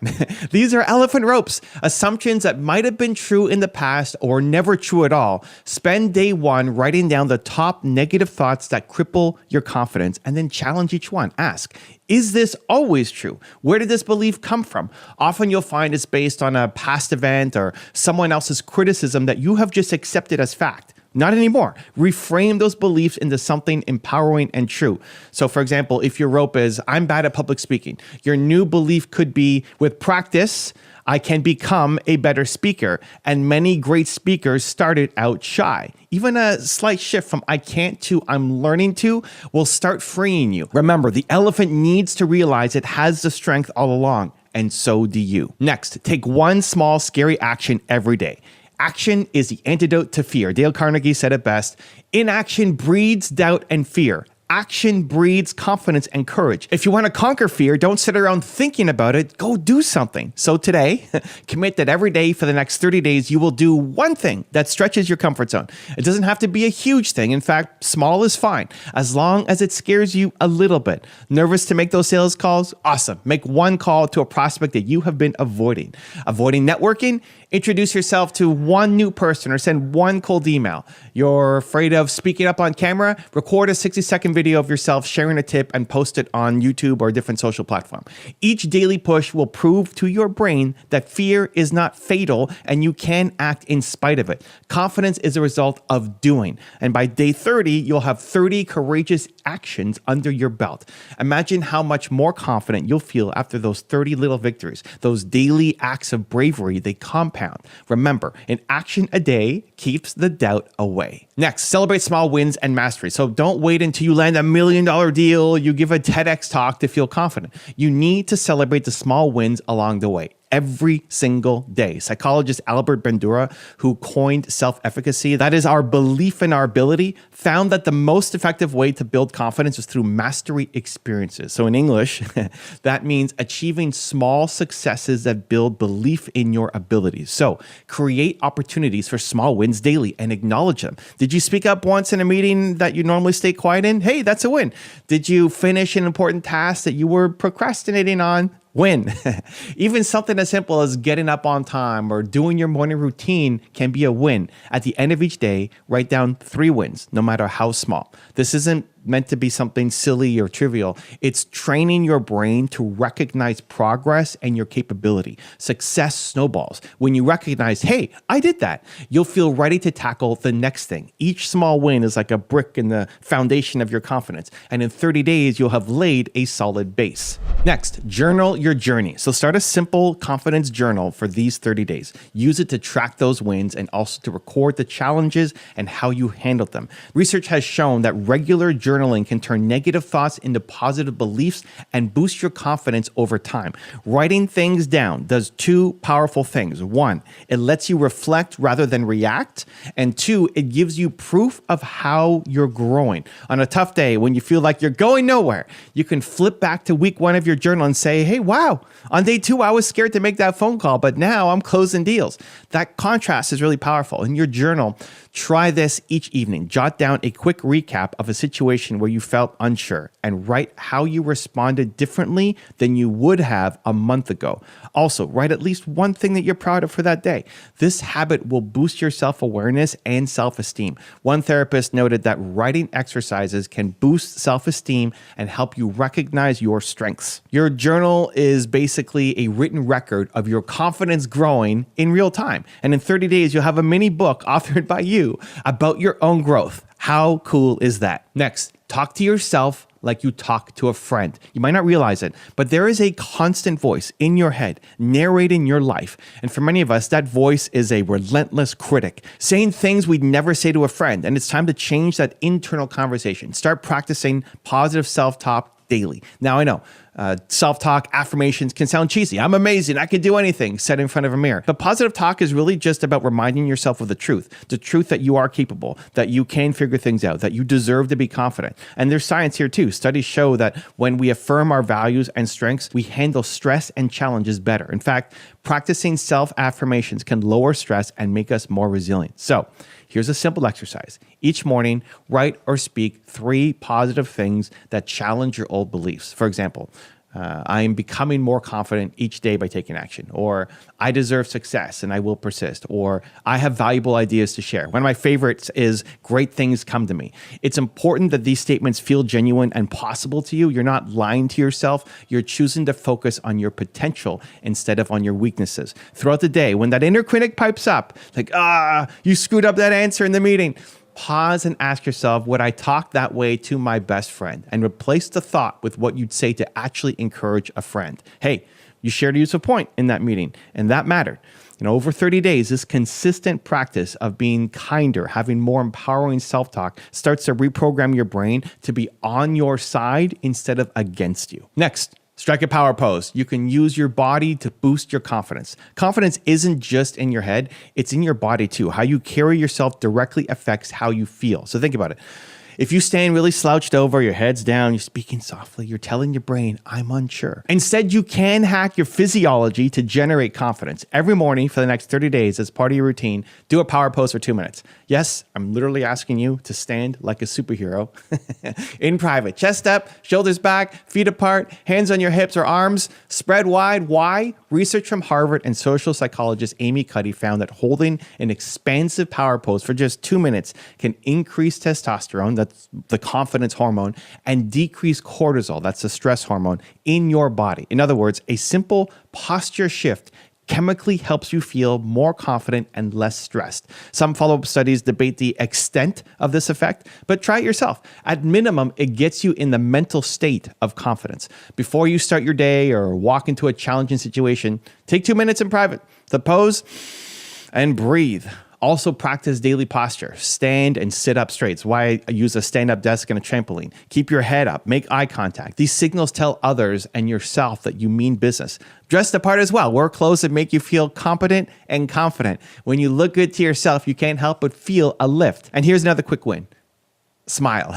These are elephant ropes, assumptions that might have been true in the past or never true at all. Spend day one writing down the top negative thoughts that cripple your confidence, and then challenge each one. Ask, is this always true? Where did this belief come from? Often you'll find it's based on a past event or someone else's criticism that you have just accepted as fact. Not anymore. Reframe those beliefs into something empowering and true. So for example, if your rope is, I'm bad at public speaking, your new belief could be, with practice, I can become a better speaker. And many great speakers started out shy. Even a slight shift from I can't to I'm learning to will start freeing you. Remember, the elephant needs to realize it has the strength all along, and so do you. Next, take one small scary action every day. Action is the antidote to fear. Dale Carnegie said it best. Inaction breeds doubt and fear. Action breeds confidence and courage. If you want to conquer fear, don't sit around thinking about it. Go do something. So today, commit that every day for the next 30 days, you will do one thing that stretches your comfort zone. It doesn't have to be a huge thing. In fact, small is fine, as long as it scares you a little bit. Nervous to make those sales calls? Awesome. Make one call to a prospect that you have been avoiding. Avoiding networking? Introduce yourself to one new person or send one cold email. You're afraid of speaking up on camera? Record a 60-second video of yourself sharing a tip and post it on YouTube or a different social platform. Each daily push will prove to your brain that fear is not fatal and you can act in spite of it. Confidence is a result of doing. And by day 30, you'll have 30 courageous actions under your belt. Imagine how much more confident you'll feel after those 30 little victories. Those daily acts of bravery, they compound. Remember, an action a day keeps the doubt away. Next, celebrate small wins and mastery. So don't wait until you land $1 million deal, you give a TEDx talk to feel confident. You need to celebrate the small wins along the way. every single day. Psychologist Albert Bandura, who coined self-efficacy, that is our belief in our ability, found that the most effective way to build confidence is through mastery experiences. So in English, that means achieving small successes that build belief in your abilities. So create opportunities for small wins daily and acknowledge them. Did you speak up once in a meeting that you normally stay quiet in? Hey, that's a win. Did you finish an important task that you were procrastinating on? Win. Even something as simple as getting up on time or doing your morning routine can be a win. At the end of each day, write down 3 wins, no matter how small. This isn't meant to be something silly or trivial. It's training your brain to recognize progress and your capability. Success snowballs. When you recognize, hey, I did that, you'll feel ready to tackle the next thing. Each small win is like a brick in the foundation of your confidence. And in 30 days, you'll have laid a solid base. Next, journal your journey. So start a simple confidence journal for these 30 days. Use it to track those wins and also to record the challenges and how you handled them. Research has shown that regular journaling can turn negative thoughts into positive beliefs and boost your confidence over time. Writing things down does 2 powerful things. 1, it lets you reflect rather than react. And 2, it gives you proof of how you're growing. On a tough day, when you feel like you're going nowhere, you can flip back to week 1 of your journal and say, hey, wow, on day 2, I was scared to make that phone call, but now I'm closing deals. That contrast is really powerful. In your journal, try this each evening. Jot down a quick recap of a situation where you felt unsure and write how you responded differently than you would have a month ago. Also, write at least one thing that you're proud of for that day. This habit will boost your self-awareness and self-esteem. One therapist noted that writing exercises can boost self-esteem and help you recognize your strengths. Your journal is basically a written record of your confidence growing in real time. And in 30 days, you'll have a mini book authored by you about your own growth. How cool is that? Next, talk to yourself like you talk to a friend. You might not realize it, but there is a constant voice in your head narrating your life. And for many of us, that voice is a relentless critic, saying things we'd never say to a friend. And it's time to change that internal conversation. Start practicing positive self-talk daily. Now, I know self-talk affirmations can sound cheesy. I'm amazing. I can do anything said in front of a mirror. But positive talk is really just about reminding yourself of the truth that you are capable, that you can figure things out, that you deserve to be confident. And there's science here too. Studies show that when we affirm our values and strengths, we handle stress and challenges better. In fact, practicing self-affirmations can lower stress and make us more resilient. So here's a simple exercise. Each morning, write or speak 3 positive things that challenge your old beliefs. For example, I am becoming more confident each day by taking action, or I deserve success and I will persist, or I have valuable ideas to share. One of my favorites is great things come to me. It's important that these statements feel genuine and possible to you. You're not lying to yourself. You're choosing to focus on your potential instead of on your weaknesses. Throughout the day, when that inner critic pipes up, like, you screwed up that answer in the meeting, pause and ask yourself, would I talk that way to my best friend? And replace the thought with what you'd say to actually encourage a friend. Hey, you shared a useful point in that meeting, and that mattered. Over 30 days, this consistent practice of being kinder, having more empowering self-talk starts to reprogram your brain to be on your side instead of against you. Next, strike a power pose. You can use your body to boost your confidence. Confidence isn't just in your head, it's in your body too. How you carry yourself directly affects how you feel. So think about it. If you stand really slouched over, your head's down, you're speaking softly, you're telling your brain, I'm unsure. Instead, you can hack your physiology to generate confidence. Every morning for the next 30 days, as part of your routine, do a power pose for 2 minutes. Yes, I'm literally asking you to stand like a superhero in private. Chest up, shoulders back, feet apart, hands on your hips or arms, spread wide. Why? Research from Harvard and social psychologist Amy Cuddy found that holding an expansive power pose for just 2 minutes can increase testosterone, that's the confidence hormone, and decrease cortisol, that's the stress hormone, in your body. In other words, a simple posture shift chemically helps you feel more confident and less stressed. Some follow-up studies debate the extent of this effect, but try it yourself. At minimum, it gets you in the mental state of confidence. Before you start your day or walk into a challenging situation, take 2 minutes in private. The pose and breathe. Also practice daily posture. Stand and sit up straight. It's why I use a stand-up desk and a trampoline. Keep your head up. Make eye contact. These signals tell others and yourself that you mean business. Dress the part as well. Wear clothes that make you feel competent and confident. When you look good to yourself, you can't help but feel a lift. And here's another quick win. Smile.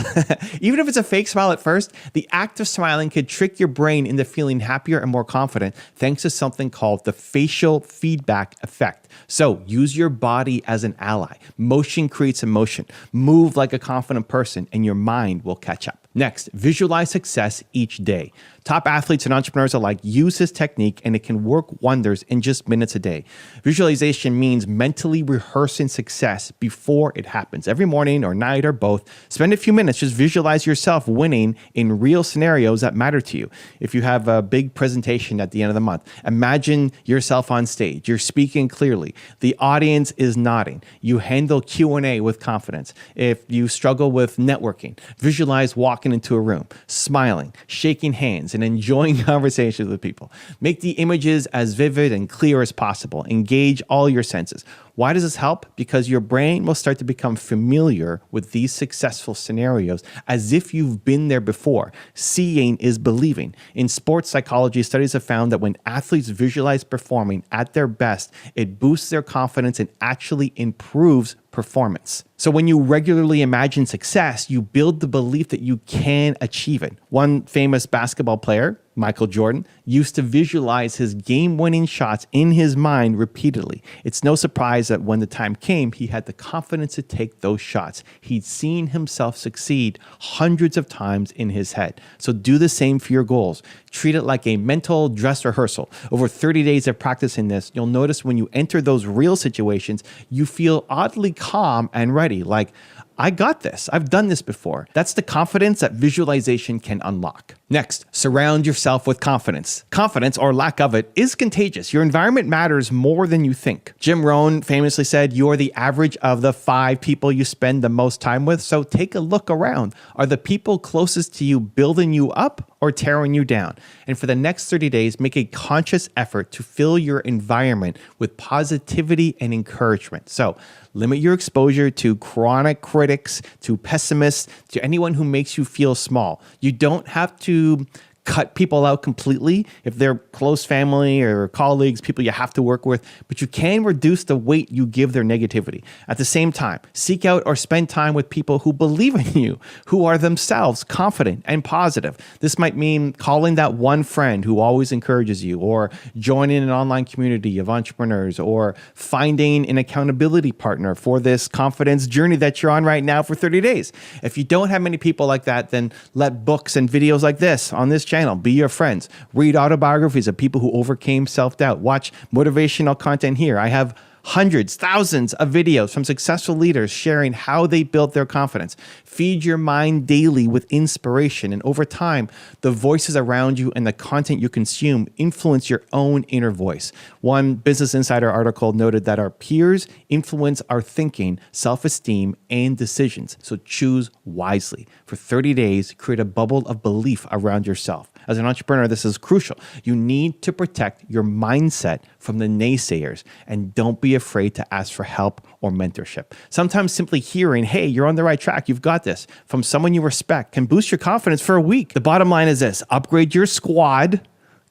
Even if it's a fake smile at first, the act of smiling could trick your brain into feeling happier and more confident thanks to something called the facial feedback effect. So use your body as an ally. Motion creates emotion. Move like a confident person and your mind will catch up. Next, visualize success each day. Top athletes and entrepreneurs alike use this technique and it can work wonders in just minutes a day. Visualization means mentally rehearsing success before it happens. Every morning or night or both, spend a few minutes, just visualize yourself winning in real scenarios that matter to you. If you have a big presentation at the end of the month, imagine yourself on stage. You're speaking clearly. The audience is nodding. You handle Q&A with confidence. If you struggle with networking, visualize walking into a room, smiling, shaking hands, and enjoying conversations with people. Make the images as vivid and clear as possible. Engage all your senses. Why does this help? Because your brain will start to become familiar with these successful scenarios as if you've been there before. Seeing is believing. In sports psychology, studies have found that when athletes visualize performing at their best, it boosts their confidence and actually improves performance. So when you regularly imagine success, you build the belief that you can achieve it. One famous basketball player, Michael Jordan, used to visualize his game-winning shots in his mind repeatedly. It's no surprise that when the time came, he had the confidence to take those shots. He'd seen himself succeed hundreds of times in his head. So do the same for your goals. Treat it like a mental dress rehearsal. Over 30 days of practicing this, you'll notice when you enter those real situations, you feel oddly calm and ready, like, I got this. I've done this before. That's the confidence that visualization can unlock. Next, surround yourself with confidence. Confidence, or lack of it, is contagious. Your environment matters more than you think. Jim Rohn famously said, "You are the average of the 5 people you spend the most time with." So take a look around. Are the people closest to you building you up or tearing you down? And for the next 30 days, make a conscious effort to fill your environment with positivity and encouragement. So limit your exposure to chronic critics, to pessimists, to anyone who makes you feel small. You don't have to cut people out completely if they're close family or colleagues, people you have to work with, but you can reduce the weight you give their negativity. At the same time, seek out or spend time with people who believe in you, who are themselves confident and positive. This might mean calling that one friend who always encourages you, or joining an online community of entrepreneurs, or finding an accountability partner for this confidence journey that you're on right now for 30 days. If you don't have many people like that, then let books and videos like this on this channel be your friends. Read autobiographies of people who overcame self-doubt. Watch motivational content here. I have hundreds, thousands of videos from successful leaders sharing how they built their confidence. Feed your mind daily with inspiration, and over time, the voices around you and the content you consume influence your own inner voice. One Business Insider article noted that our peers influence our thinking, self-esteem, and decisions. So choose wisely. For 30 days, create a bubble of belief around yourself. As an entrepreneur, this is crucial. You need to protect your mindset from the naysayers, and don't be afraid to ask for help or mentorship. Sometimes simply hearing, "Hey, you're on the right track, you've got this," from someone you respect can boost your confidence for a week. The bottom line is this: upgrade your squad.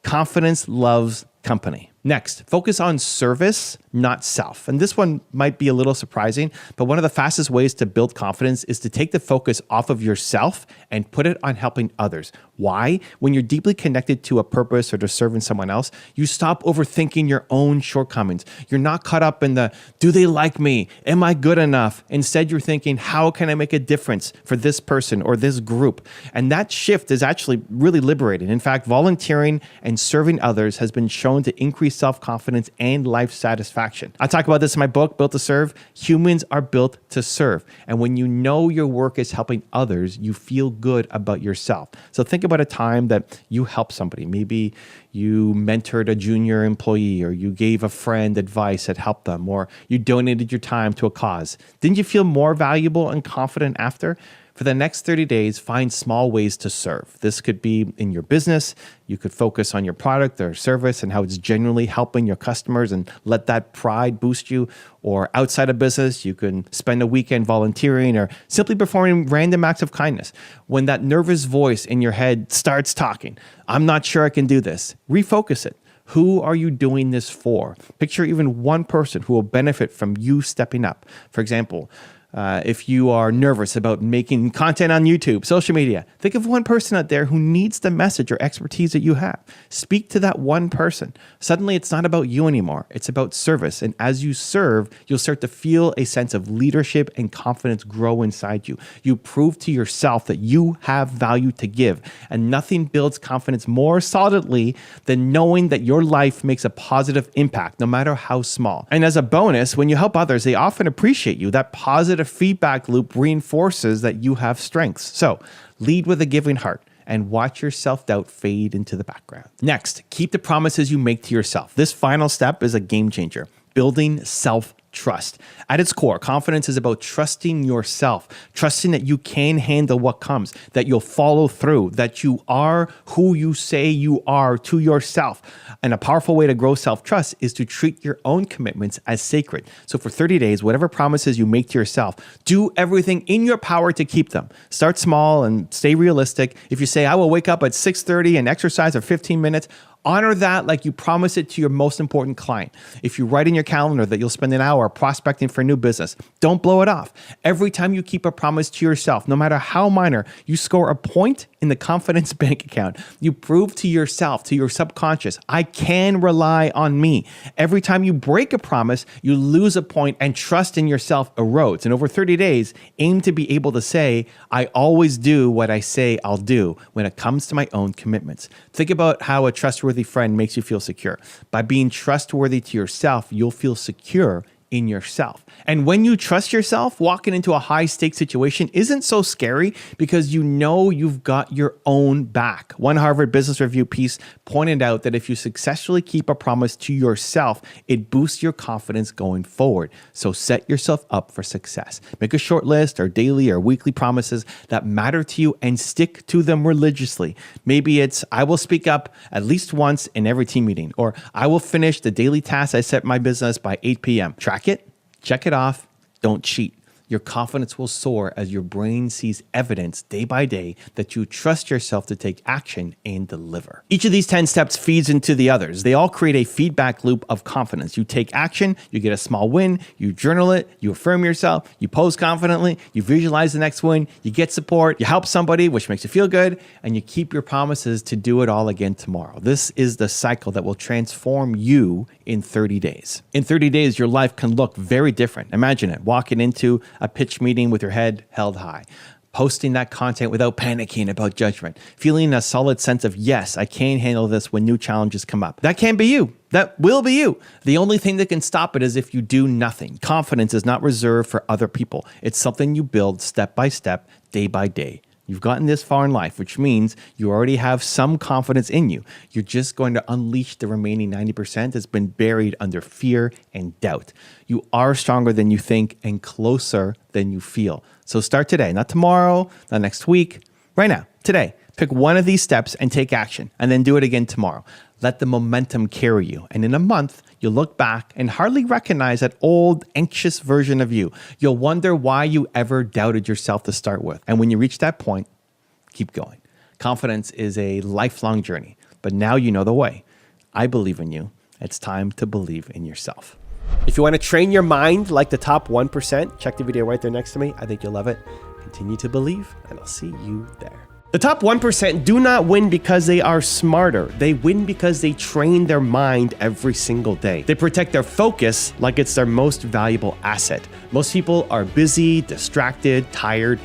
Confidence loves company. Next, focus on service, not self. And this one might be a little surprising, but one of the fastest ways to build confidence is to take the focus off of yourself and put it on helping others. Why? When you're deeply connected to a purpose or to serving someone else, you stop overthinking your own shortcomings. You're not caught up in the, do they like me? Am I good enough? Instead, you're thinking, how can I make a difference for this person or this group? And that shift is actually really liberating. In fact, volunteering and serving others has been shown to increase self-confidence and life satisfaction. I talk about this in my book, Built to Serve. Humans are built to serve. And when you know your work is helping others, you feel good about yourself. So think about a time that you helped somebody. Maybe you mentored a junior employee, or you gave a friend advice that helped them, or you donated your time to a cause. Didn't you feel more valuable and confident after? For the next 30 days, find small ways to serve. This could be in your business. You could focus on your product or service and how it's genuinely helping your customers and let that pride boost you. Or outside of business, you can spend a weekend volunteering or simply performing random acts of kindness. When that nervous voice in your head starts talking, I'm not sure I can do this, refocus it. Who are you doing this for? Picture even one person who will benefit from you stepping up. For example, if you are nervous about making content on YouTube, social media, think of one person out there who needs the message or expertise that you have. Speak to that one person. Suddenly, it's not about you anymore. It's about service. And as you serve, you'll start to feel a sense of leadership and confidence grow inside you. You prove to yourself that you have value to give. And nothing builds confidence more solidly than knowing that your life makes a positive impact, no matter how small. And as a bonus, when you help others, they often appreciate you. That positive feedback loop reinforces that you have strengths. So lead with a giving heart and watch your self-doubt fade into the background. Next, keep the promises you make to yourself. This final step is a game changer, building self-trust. At its core, confidence is about trusting yourself, trusting that you can handle what comes, that you'll follow through, that you are who you say you are to yourself. And a powerful way to grow self-trust is to treat your own commitments as sacred. So for 30 days, whatever promises you make to yourself, do everything in your power to keep them. Start small and stay realistic. If you say, I will wake up at 6:30 and exercise for 15 minutes, honor that like you promise it to your most important client. If you write in your calendar that you'll spend an hour prospecting for a new business, don't blow it off. Every time you keep a promise to yourself, no matter how minor, you score a point in the confidence bank account. You prove to yourself, to your subconscious, I can rely on me. Every time you break a promise, you lose a point and trust in yourself erodes. And over 30 days, aim to be able to say, I always do what I say I'll do when it comes to my own commitments. Think about how a trustworthy friend makes you feel secure. By being trustworthy to yourself, you'll feel secure in yourself. And when you trust yourself, walking into a high stakes situation isn't so scary because you know you've got your own back. One Harvard Business Review piece pointed out that if you successfully keep a promise to yourself, it boosts your confidence going forward. So set yourself up for success. Make a short list or daily or weekly promises that matter to you and stick to them religiously. Maybe it's, I will speak up at least once in every team meeting, or I will finish the daily tasks I set my business by 8 p.m. Track it, check it off, don't cheat. Your confidence will soar as your brain sees evidence day by day that you trust yourself to take action and deliver. Each of these 10 steps feeds into the others. They all create a feedback loop of confidence. You take action, you get a small win, you journal it, you affirm yourself, you pose confidently, you visualize the next win, you get support, you help somebody, which makes you feel good, and you keep your promises to do it all again tomorrow. This is the cycle that will transform you in 30 days. In 30 days, your life can look very different. Imagine it, walking into a pitch meeting with your head held high, posting that content without panicking about judgment, feeling a solid sense of, yes, I can handle this when new challenges come up. That can be you. That will be you. The only thing that can stop it is if you do nothing. Confidence is not reserved for other people. It's something you build step by step, day by day. You've gotten this far in life, which means you already have some confidence in you. You're just going to unleash the remaining 90% that's been buried under fear and doubt. You are stronger than you think and closer than you feel. So start today, not tomorrow, not next week, right now, today. Pick one of these steps and take action, and then do it again tomorrow. Let the momentum carry you. And in a month, you'll look back and hardly recognize that old, anxious version of you. You'll wonder why you ever doubted yourself to start with. And when you reach that point, keep going. Confidence is a lifelong journey, but now you know the way. I believe in you. It's time to believe in yourself. If you want to train your mind like the top 1%, check the video right there next to me. I think you'll love it. Continue to believe, and I'll see you there. The top 1% do not win because they are smarter. They win because they train their mind every single day. They protect their focus like it's their most valuable asset. Most people are busy, distracted, tired,